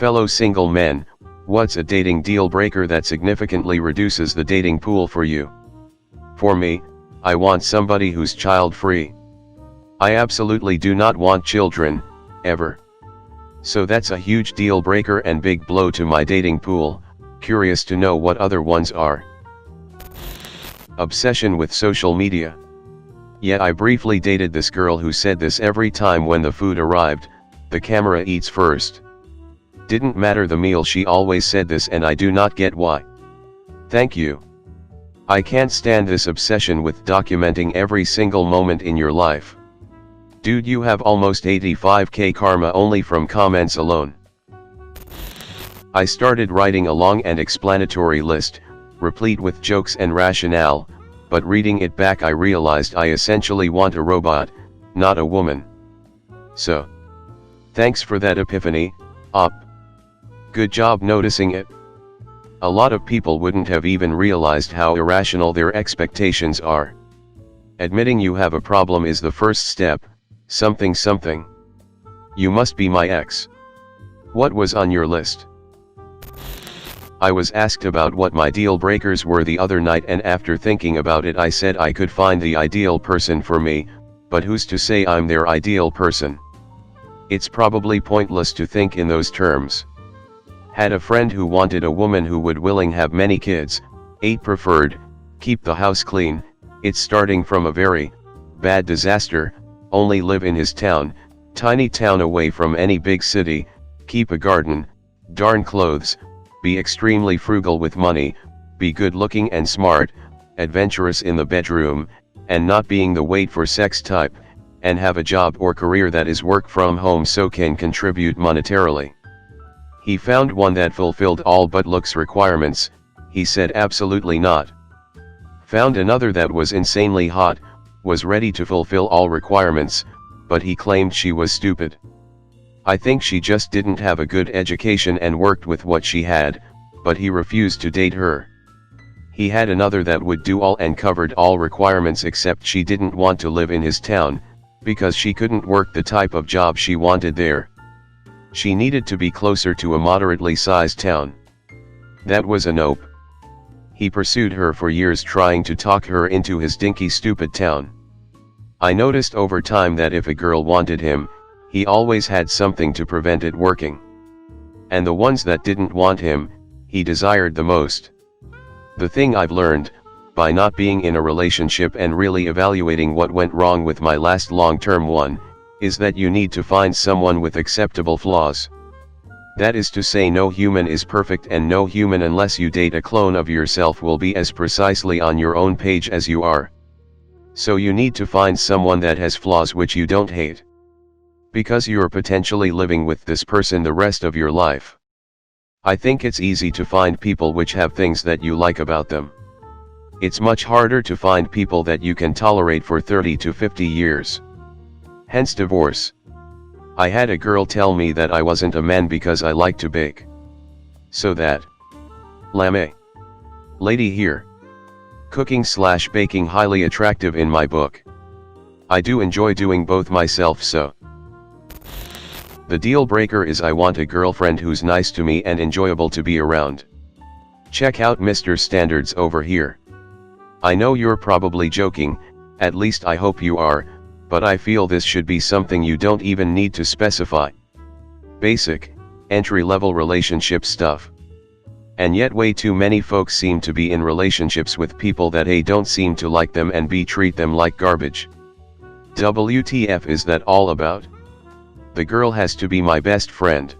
Fellow single men, what's a dating deal breaker that significantly reduces the dating pool for you? For me, I want somebody who's child-free. I absolutely do not want children, ever. So that's a huge deal breaker and big blow to my dating pool. Curious to know what other ones are. Obsession with social media. Yeah, I briefly dated this girl who said this every time when the food arrived: the camera eats first. Didn't matter the meal, she always said this, and I do not get why. Thank you. I can't stand this obsession with documenting every single moment in your life. Dude, you have almost 85k karma only from comments alone. I started writing a long and explanatory list, replete with jokes and rationale, but reading it back I realized I essentially want a robot, not a woman. So, thanks for that epiphany, Op. Good job noticing it. A lot of people wouldn't have even realized how irrational their expectations are. Admitting you have a problem is the first step. Something. You must be my ex. What was on your list? I was asked about what my deal breakers were the other night, and after thinking about it I said I could find the ideal person for me, but who's to say I'm their ideal person? It's probably pointless to think in those terms. Had a friend who wanted a woman who would willing have many kids, 8 preferred, keep the house clean, it's starting from a very bad disaster, only live in his town, tiny town away from any big city, keep a garden, darn clothes, be extremely frugal with money, be good looking and smart, adventurous in the bedroom, and not being the wait for sex type, and have a job or career that is work from home so can contribute monetarily. He found one that fulfilled all but looks requirements. He said absolutely not. Found another that was insanely hot, was ready to fulfill all requirements, but he claimed she was stupid. I think she just didn't have a good education and worked with what she had, but he refused to date her. He had another that would do all and covered all requirements, except she didn't want to live in his town, because she couldn't work the type of job she wanted there. She needed to be closer to a moderately sized town. That was a nope. He pursued her for years, trying to talk her into his dinky stupid town. I noticed over time that if a girl wanted him, he always had something to prevent it working. And the ones that didn't want him, he desired the most. The thing I've learned, by not being in a relationship and really evaluating what went wrong with my last long-term one, is that you need to find someone with acceptable flaws. That is to say, no human is perfect, and no human, unless you date a clone of yourself, will be as precisely on your own page as you are. So you need to find someone that has flaws which you don't hate. Because you're potentially living with this person the rest of your life. I think it's easy to find people which have things that you like about them. It's much harder to find people that you can tolerate for 30 to 50 years. Hence divorce. I had a girl tell me that I wasn't a man because I like to bake. So that lame lady here. Cooking/baking highly attractive in my book. I do enjoy doing both myself, so. The deal breaker is I want a girlfriend who's nice to me and enjoyable to be around. Check out Mr. Standards over here. I know you're probably joking, at least I hope you are, but I feel this should be something you don't even need to specify. Basic, entry-level relationship stuff. And yet way too many folks seem to be in relationships with people that A, don't seem to like them, and B, treat them like garbage. WTF is that all about? The girl has to be my best friend.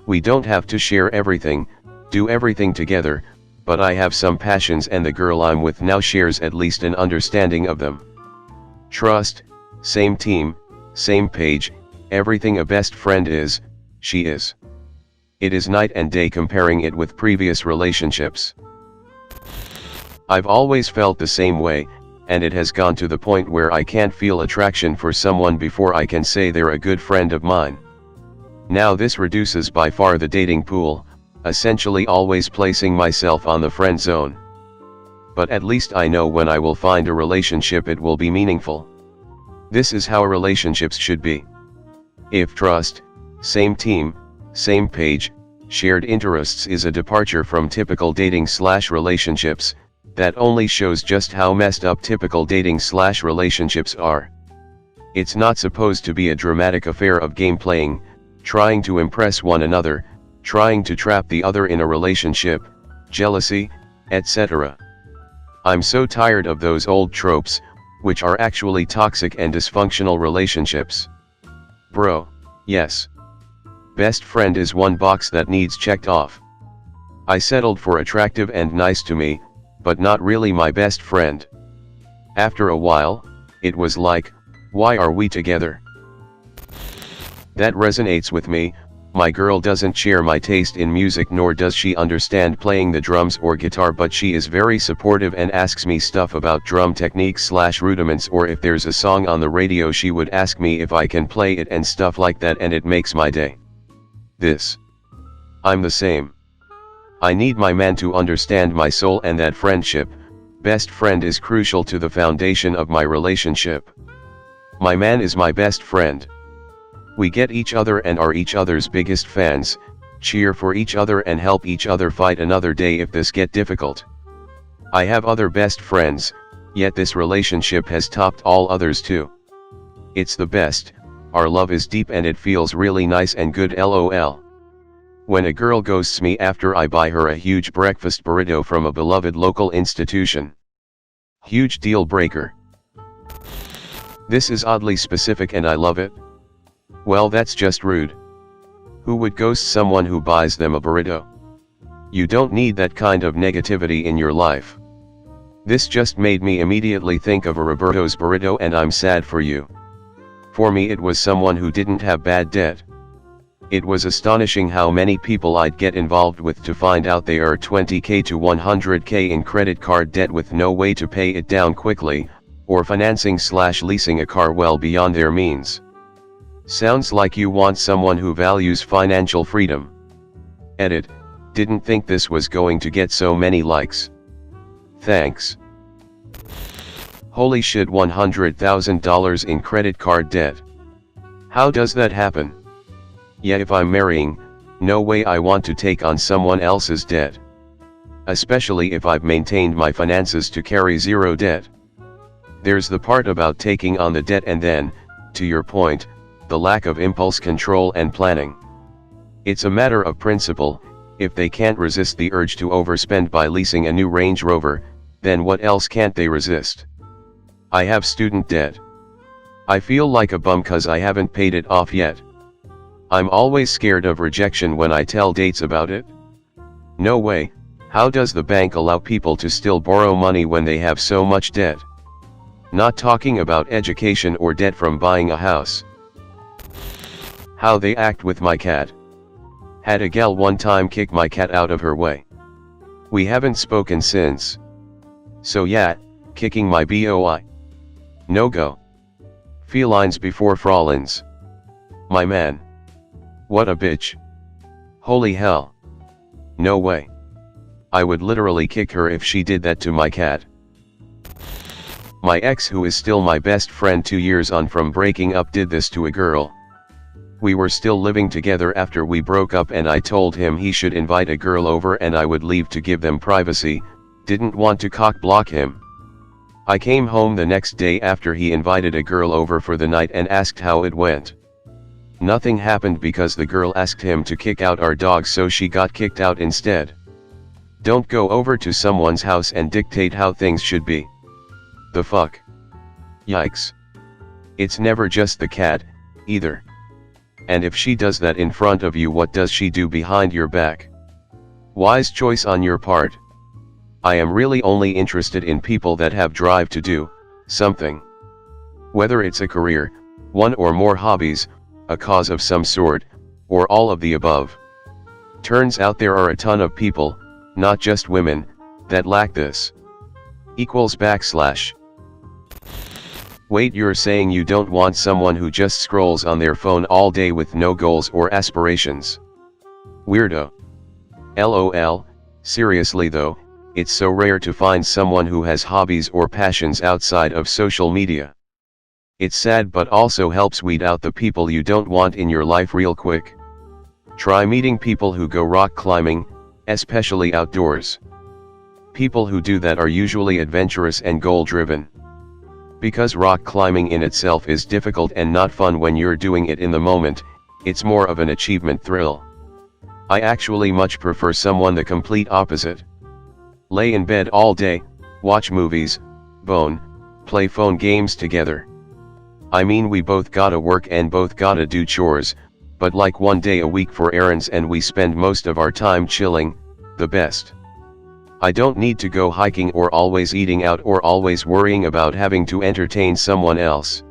We don't have to share everything, do everything together, but I have some passions and the girl I'm with now shares at least an understanding of them. Trust, same team, same page, everything a best friend is, she is. It is night and day comparing it with previous relationships. I've always felt the same way, and it has gone to the point where I can't feel attraction for someone before I can say they're a good friend of mine. Now this reduces by far the dating pool, essentially always placing myself on the friend zone. But at least I know when I will find a relationship it will be meaningful. This is how relationships should be. If trust, same team, same page, shared interests is a departure from typical dating/relationships, that only shows just how messed up typical dating/relationships are. It's not supposed to be a dramatic affair of game playing, trying to impress one another, trying to trap the other in a relationship, jealousy, etc. I'm so tired of those old tropes, which are actually toxic and dysfunctional relationships. Bro, yes. Best friend is one box that needs checked off. I settled for attractive and nice to me, but not really my best friend. After a while, it was like, why are we together? That resonates with me. My girl doesn't share my taste in music, nor does she understand playing the drums or guitar, but she is very supportive and asks me stuff about drum techniques/rudiments, or if there's a song on the radio she would ask me if I can play it and stuff like that, and it makes my day. I'm the same. I need my man to understand my soul, and that friendship, best friend, is crucial to the foundation of my relationship. My man is my best friend. We get each other and are each other's biggest fans, cheer for each other and help each other fight another day if this get difficult. I have other best friends, yet this relationship has topped all others too. It's the best, our love is deep and it feels really nice and good, lol. When a girl ghosts me after I buy her a huge breakfast burrito from a beloved local institution. Huge deal breaker. This is oddly specific and I love it. Well, that's just rude. Who would ghost someone who buys them a burrito? You don't need that kind of negativity in your life. This just made me immediately think of a Roberto's burrito, and I'm sad for you. For me it was someone who didn't have bad debt. It was astonishing how many people I'd get involved with to find out they are 20k to 100k in credit card debt with no way to pay it down quickly, or financing/leasing a car well beyond their means. Sounds like you want someone who values financial freedom. Edit, didn't think this was going to get so many likes. Thanks. Holy shit, $100,000 in credit card debt. How does that happen? Yeah, if I'm marrying, no way I want to take on someone else's debt. Especially if I've maintained my finances to carry zero debt. There's the part about taking on the debt and then, to your point, the lack of impulse control and planning. It's a matter of principle. If they can't resist the urge to overspend by leasing a new Range Rover, then what else can't they resist? I have student debt. I feel like a bum cause I haven't paid it off yet. I'm always scared of rejection when I tell dates about it. No way, how does the bank allow people to still borrow money when they have so much debt? Not talking about education or debt from buying a house. How they act with my cat. Had a gal one time kick my cat out of her way. We haven't spoken since. So yeah, kicking my boy. No go. Felines before frauleins. My man. What a bitch. Holy hell. No way. I would literally kick her if she did that to my cat. My ex, who is still my best friend 2 years on from breaking up, did this to a girl. We were still living together after we broke up, and I told him he should invite a girl over and I would leave to give them privacy. Didn't want to cock block him. I came home the next day after he invited a girl over for the night and asked how it went. Nothing happened because the girl asked him to kick out our dog, so she got kicked out instead. Don't go over to someone's house and dictate how things should be. The fuck? Yikes. It's never just the cat, either. And if she does that in front of you, what does she do behind your back? Wise choice on your part. I am really only interested in people that have drive to do something. Whether it's a career, one or more hobbies, a cause of some sort, or all of the above. Turns out there are a ton of people, not just women, that lack this. =. Wait, you're saying you don't want someone who just scrolls on their phone all day with no goals or aspirations? Weirdo. LOL, seriously though, it's so rare to find someone who has hobbies or passions outside of social media. It's sad, but also helps weed out the people you don't want in your life real quick. Try meeting people who go rock climbing, especially outdoors. People who do that are usually adventurous and goal-driven. Because rock climbing in itself is difficult and not fun when you're doing it in the moment, it's more of an achievement thrill. I actually much prefer someone the complete opposite. Lay in bed all day, watch movies, play phone games together. I mean, we both gotta work and both gotta do chores, but like one day a week for errands and we spend most of our time chilling, the best. I don't need to go hiking or always eating out or always worrying about having to entertain someone else.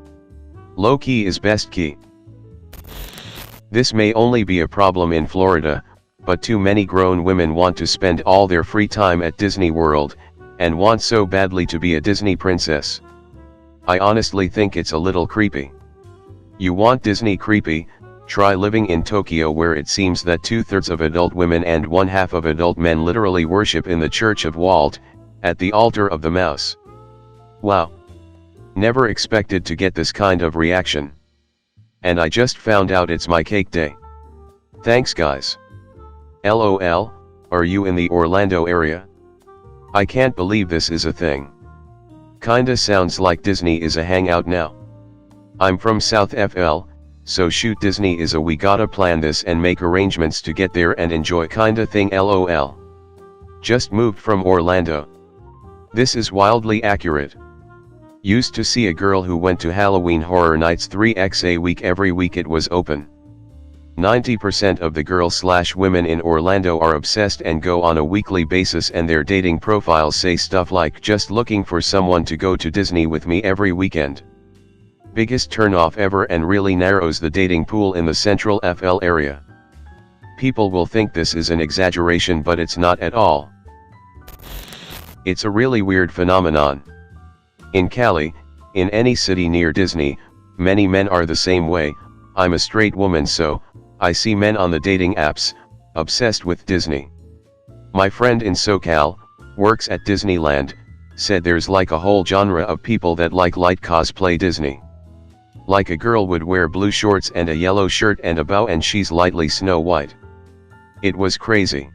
Low key is best key. This may only be a problem in Florida, but too many grown women want to spend all their free time at Disney World, and want so badly to be a Disney princess. I honestly think it's a little creepy. You want Disney creepy? Try living in Tokyo, where it seems that 2/3 of adult women and 1/2 of adult men literally worship in the Church of Walt, at the altar of the mouse. Wow. Never expected to get this kind of reaction. And I just found out it's my cake day. Thanks guys. LOL, are you in the Orlando area? I can't believe this is a thing. Kinda sounds like Disney is a hangout now. I'm from South FL, so shoot, Disney is a we gotta plan this and make arrangements to get there and enjoy kinda thing. LOL. Just moved from Orlando. This is wildly accurate. Used to see a girl who went to Halloween Horror Nights 3x a week every week it was open. 90% of the girls/women in Orlando are obsessed and go on a weekly basis, and their dating profiles say stuff like just looking for someone to go to Disney with me every weekend. Biggest turnoff ever, and really narrows the dating pool in the Central FL area. People will think this is an exaggeration, but it's not at all. It's a really weird phenomenon. In Cali, in any city near Disney, many men are the same way. I'm a straight woman, so I see men on the dating apps, obsessed with Disney. My friend in SoCal, works at Disneyland, said there's like a whole genre of people that like light cosplay Disney. Like a girl would wear blue shorts and a yellow shirt and a bow and she's lightly Snow White. It was crazy.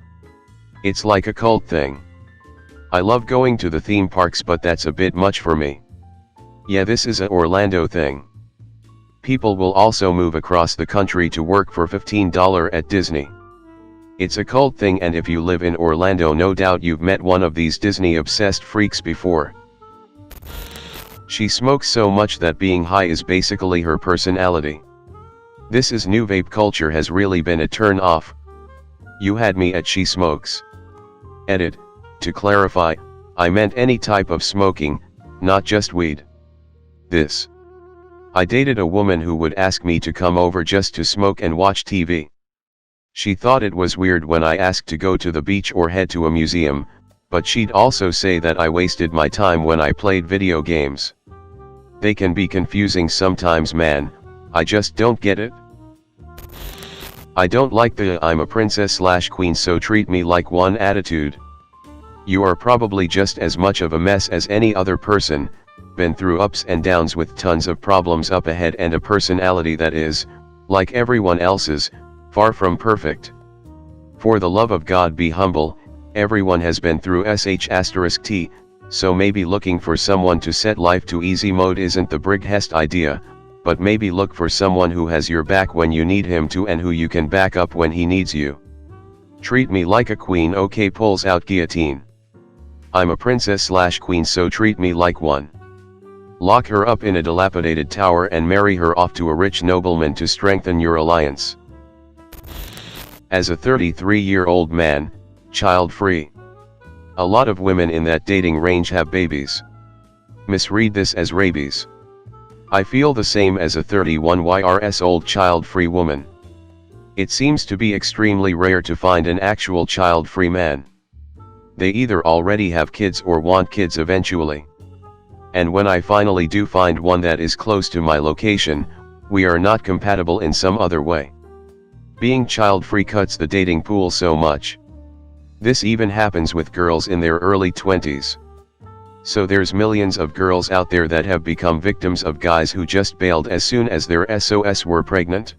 It's like a cult thing. I love going to the theme parks, but that's a bit much for me. Yeah, this is a Orlando thing. People will also move across the country to work for $15 at Disney. It's a cult thing, and if you live in Orlando, no doubt you've met one of these Disney-obsessed freaks before. She smokes so much that being high is basically her personality. This is new. Vape culture has really been a turn off. You had me at she smokes. Edit, to clarify, I meant any type of smoking, not just weed. I dated a woman who would ask me to come over just to smoke and watch TV. She thought it was weird when I asked to go to the beach or head to a museum, but she'd also say that I wasted my time when I played video games. They can be confusing sometimes, man. I just don't get it. I don't like the I'm a princess/queen so treat me like one attitude. You are probably just as much of a mess as any other person, been through ups and downs with tons of problems up ahead and a personality that is, like everyone else's, far from perfect. For the love of God, be humble. Everyone has been through sh*t, so maybe looking for someone to set life to easy mode isn't the biggest idea, but maybe look for someone who has your back when you need him to and who you can back up when he needs you. Treat me like a queen, okay, pulls out guillotine. I'm a princess/queen so treat me like one. Lock her up in a dilapidated tower and marry her off to a rich nobleman to strengthen your alliance. As a 33-year-old man, child-free. A lot of women in that dating range have babies. Misread this as rabies. I feel the same as a 31-year-old child-free woman. It seems to be extremely rare to find an actual child-free man. They either already have kids or want kids eventually. And when I finally do find one that is close to my location, we are not compatible in some other way. Being child-free cuts the dating pool so much. This even happens with girls in their early 20s. So there's millions of girls out there that have become victims of guys who just bailed as soon as their SOS were pregnant.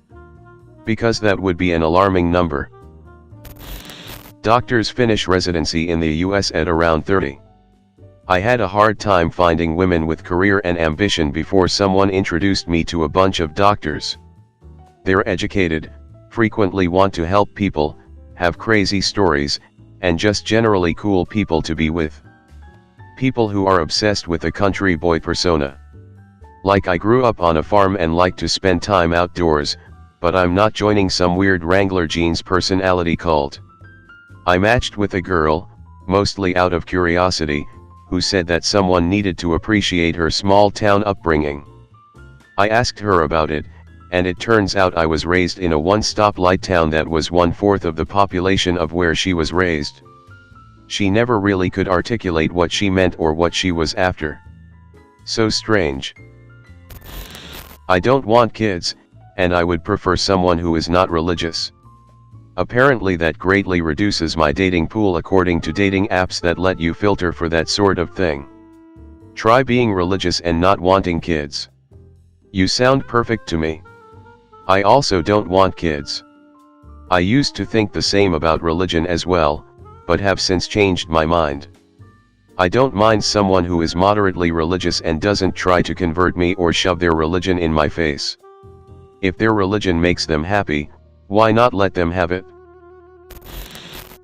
because that would be an alarming number. Doctors finish residency in the US at around 30. I had a hard time finding women with career and ambition before someone introduced me to a bunch of doctors. They're educated, frequently want to help people, have crazy stories, and just generally cool people to be with. People who are obsessed with a country boy persona. Like I grew up on a farm and like to spend time outdoors, but I'm not joining some weird Wrangler jeans personality cult. I matched with a girl, mostly out of curiosity, who said that someone needed to appreciate her small town upbringing. I asked her about it, and it turns out I was raised in a one-stoplight town that was 1/4 of the population of where she was raised. She never really could articulate what she meant or what she was after. So strange. I don't want kids, and I would prefer someone who is not religious. Apparently that greatly reduces my dating pool according to dating apps that let you filter for that sort of thing. Try being religious and not wanting kids. You sound perfect to me. I also don't want kids. I used to think the same about religion as well, but have since changed my mind. I don't mind someone who is moderately religious and doesn't try to convert me or shove their religion in my face. If their religion makes them happy, why not let them have it?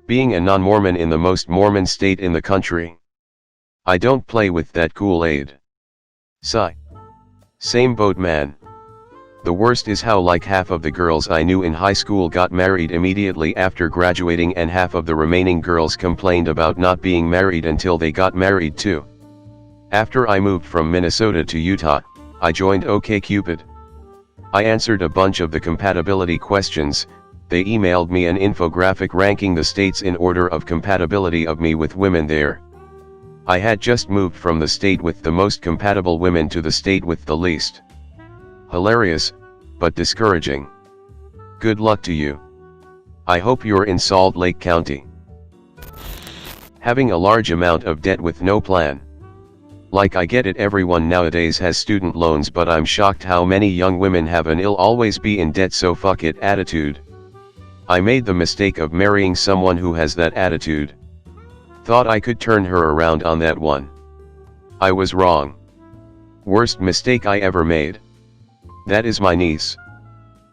Being a non-Mormon in the most Mormon state in the country. I don't play with that Kool-Aid. Sigh. Same boat, man. The worst is how like half of the girls I knew in high school got married immediately after graduating and half of the remaining girls complained about not being married until they got married too. After I moved from Minnesota to Utah, I joined OkCupid. I answered a bunch of the compatibility questions. They emailed me an infographic ranking the states in order of compatibility of me with women there. I had just moved from the state with the most compatible women to the state with the least. Hilarious, but discouraging. Good luck to you. I hope you're in Salt Lake County. Having a large amount of debt with no plan. Like I get it, everyone nowadays has student loans, but I'm shocked how many young women have an "I'll always be in debt so fuck it" attitude. I made the mistake of marrying someone who has that attitude. Thought I could turn her around on that one. I was wrong. Worst mistake I ever made. That is my niece.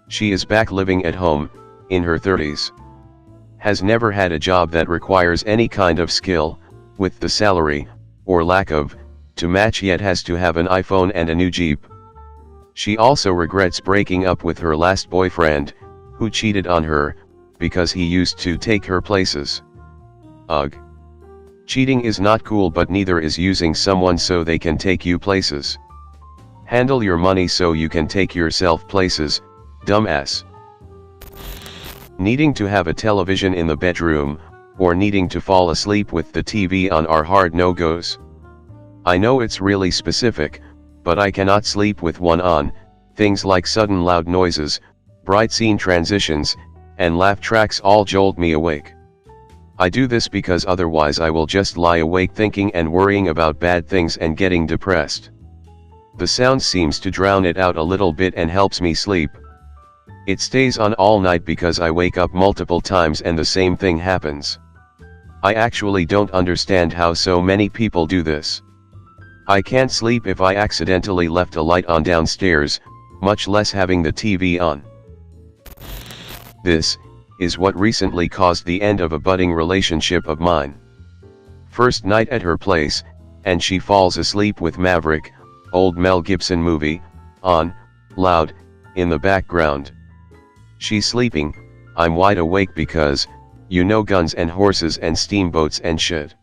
She is back living at home, in her 30s. Has never had a job that requires any kind of skill, with the salary, or lack of, to match, yet has to have an iPhone and a new Jeep. She also regrets breaking up with her last boyfriend, who cheated on her, because he used to take her places. Ugh. Cheating is not cool, but neither is using someone so they can take you places. Handle your money so you can take yourself places, dumbass. Needing to have a television in the bedroom, or needing to fall asleep with the TV on are hard no-goes. I know it's really specific, but I cannot sleep with one on. Things like sudden loud noises, bright scene transitions, and laugh tracks all jolt me awake. I do this because otherwise I will just lie awake thinking and worrying about bad things and getting depressed. The sound seems to drown it out a little bit and helps me sleep. It stays on all night because I wake up multiple times and the same thing happens. I actually don't understand how so many people do this. I can't sleep if I accidentally left a light on downstairs, much less having the TV on. This is what recently caused the end of a budding relationship of mine. First night at her place, and she falls asleep with Maverick, old Mel Gibson movie, on, loud, in the background. She's sleeping, I'm wide awake because, you know, guns and horses and steamboats and shit.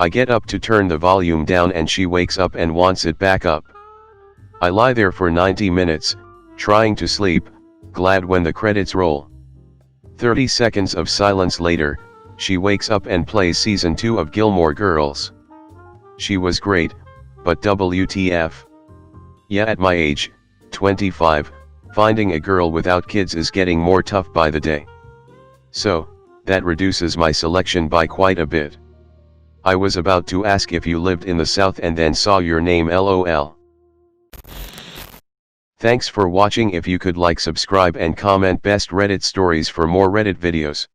I get up to turn the volume down and she wakes up and wants it back up. I lie there for 90 minutes, trying to sleep, glad when the credits roll. 30 seconds of silence later, she wakes up and plays season 2 of Gilmore Girls. She was great, but WTF. Yeah, at my age, 25, finding a girl without kids is getting more tough by the day. So, that reduces my selection by quite a bit. I was about to ask if you lived in the South and then saw your name, LOL. Thanks for watching. If you could like, subscribe and comment best Reddit stories for more Reddit videos.